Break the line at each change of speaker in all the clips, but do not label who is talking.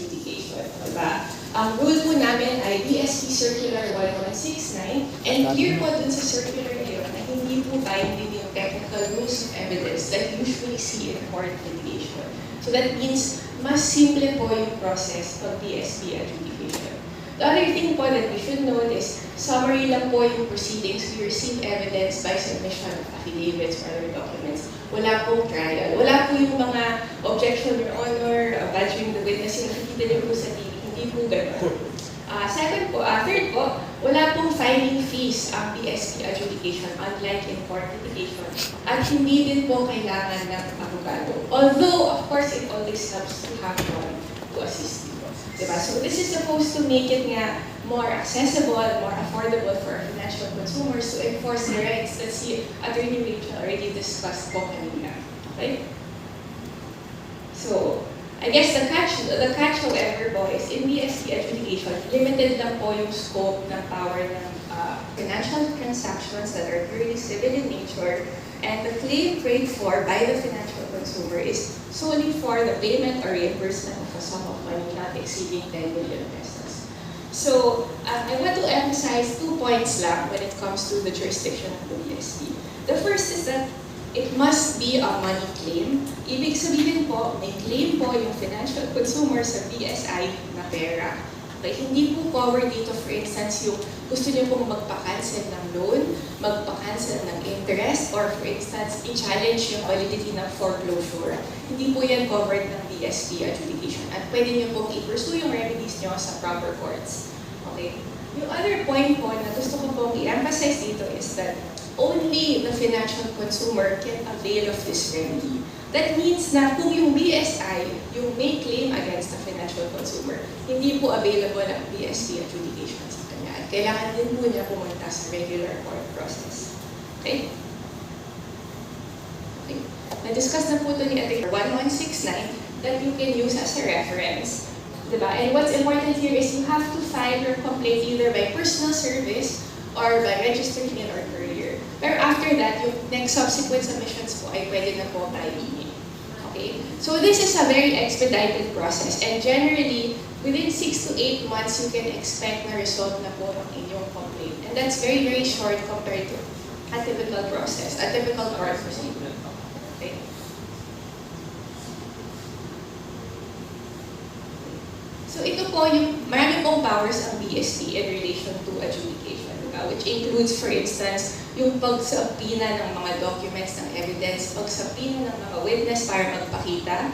adjudication. Diba? Ang rule po namin ay BSP Circular 1169, and clear po dun sa circular na yun na hindi po binding yung technical rules of evidence that you usually see in court litigation. So that means, mas simple po yung process of BSP adjudication. The other thing po that we should note is, summary lang po yung proceedings. We receive evidence by submission of affidavits or other documents. Wala pong trial. Wala po yung mga objection, Your Honor, badgering the witness, yung nakikita niyo po sa TV. Hindi po gano'n. Third po, wala pong filing fees ang BSP adjudication, unlike in court litigation. At hindi din po kailangan ng abogado. Although, of course, it always helps to have one to assist you. Diba? So this is supposed to make it nga more accessible, more affordable for financial consumers to enforce their rights that si Attorney Rachel already discussed po kanina. Okay? So, I guess the catch, however, po, is in BSP adjudication, limited lang po yung scope ng power ng financial transactions that are purely civil in nature, and the claim prayed for by the financial consumer is solely for the payment or reimbursement of a sum of money not exceeding 10 million pesos. So, I want to emphasize 2 points lang when it comes to the jurisdiction of the BSP. The first is that it must be a money claim. Ibig sabihin po, may claim po yung financial consumer sa BSI na pera. Okay, hindi po cover dito, for instance, yung gusto niyo pong magpa-cancel ng loan, magpa-cancel ng interest, or for instance, i-challenge yung validity ng foreclosure. Hindi po yan covered ng BSP adjudication. At pwede niyo pong i-pursue yung remedies niyo sa proper courts. Okay? Yung other point po na gusto ko pong i-emphasize dito is that only the financial consumer can avail of this remedy. That means na kung yung BSI, yung may claim against the financial consumer, hindi po available ang BSP adjudication sa kanya. At kailangan din po niya pumunta sa regular court process. Okay? Okay. Na-discuss na po ito ni Atty. 1169 that you can use as a reference. Diba? And what's important here is you have to file your complaint either by personal service or by registered mail or courier. Pero after that, yung next subsequent submissions po ay pwede na po by email. Okay? So this is a very expedited process, and generally, within 6 to 8 months, you can expect na result na po ng inyong complaint. And that's very, very short compared to a typical process, a typical court procedure. Okay? So ito po yung marami pong powers ang BSP in relation to adjudication. Which includes, for instance, yung pagsabina ng mga documents ng evidence, pagsabina ng mga witness para magpakita,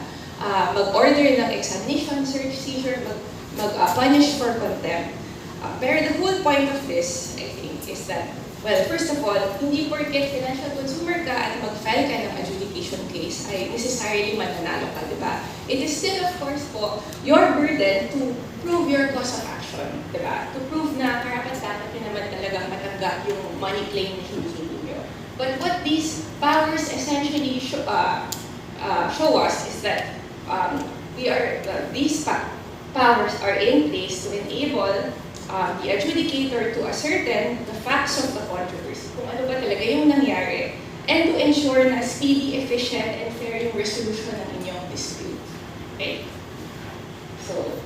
mag-order ng examination, search, seizure, mag-punish for contempt. Pero the whole point of this, I think, is that, well, first of all, hindi porket financial consumer ka at mag-file ka ng adjudication case ay necessarily mananalo ka, di ba? It is still, of course po, your burden to prove your cause of action, di ba? To prove na karapat-dapat na naman talagang matanggap yung money claim na hinihingi nyo. But what these powers essentially show us is that these powers are in place to enable the adjudicator to ascertain the facts of the controversy, kung ano ba talaga yung nangyari, and to ensure na speedy, efficient, and fair yung resolution ng inyong dispute. Okay? So,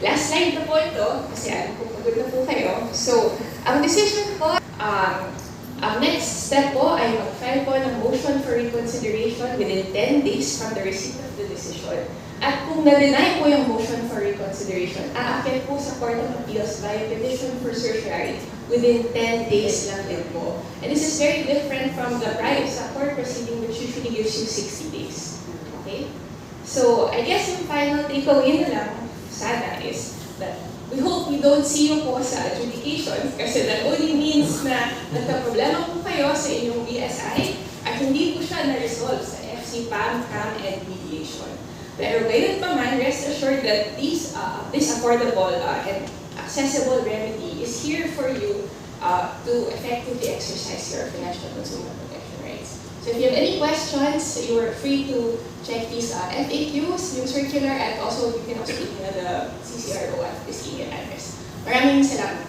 last slide na po ito, kasi alam ko pagod na po kayo. So, ang decision po, ang next step po ay mag-file po ng motion for reconsideration within 10 days from the receipt of the decision. At kung na-deny po yung motion for reconsideration, aakyat po sa Court of Appeals via petition for certiorari within 10 days lang din po. And this is very different from the prior sa court proceeding, which usually gives you 60 days. Okay? So, I guess yung final takeaway na lang sana is that we hope we don't see you po sa adjudication kasi that only means na nagka-problema po kayo sa inyong BSI at hindi po siya na-resolve sa FC, PAM, CAM, and mediation. Pero gayon pa man, rest assured that this affordable and accessible remedy is here for you to effectively exercise your financial consumer protection rights. So if you have any questions, you are free to check these FAQs, yung circular, and also you can also email the CCRO at this email address. Maraming salamat.